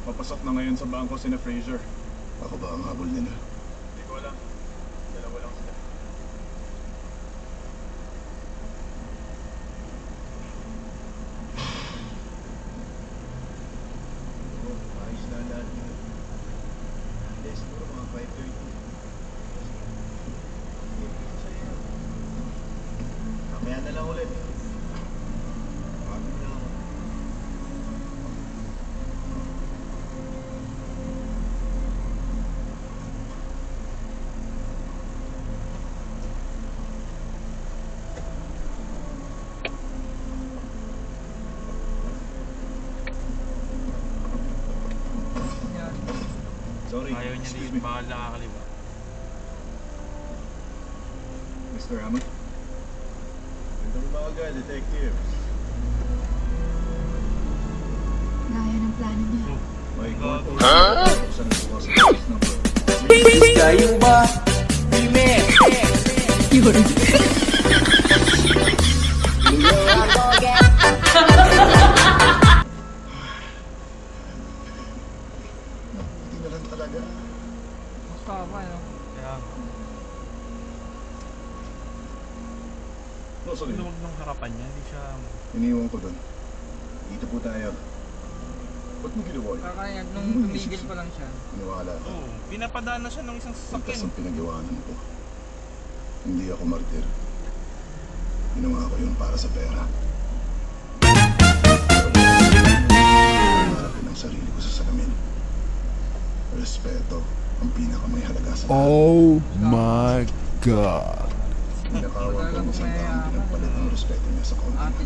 Papasok na ngayon sa bangko sina Fraser. Ako ba ang habol nila? Hindi ko alam. Dalawa lang sila. Ayos na lahat nyo. Hindi, siguro mga 5:30. Mamaya na lang ulit. Pagod na ako. Sorry. Ayaw niya Excuse din, me. bakal nakakaliwa. Mr. Hammond? Gandang umaga, detectives. Gaya ng plano niya. May court order. Saan po sa case number? Kayo ba? Pime! Yun. Hindi na lang talaga. Mas tama, no? Kaya, No, sorry. luwag ng harapan niya, hindi siya... Iniwan ko doon. Dito po tayo. Ba't mo ginawa yun? Kaya nung tumigil pa lang siya. Iniwala ka. Oo, pinapadaan na siya ng isang Ligtas sasakyan. ang pinagawanan ko. Hindi ako martir. Ginawa ko yun para sa pera. Harapin ang sarili ko sa salamin. Respeto ang pinakamay halaga sa lahat. Oh my God. Pinakawan ko ng isang taong pinagpalit ng respeto niya sa konti.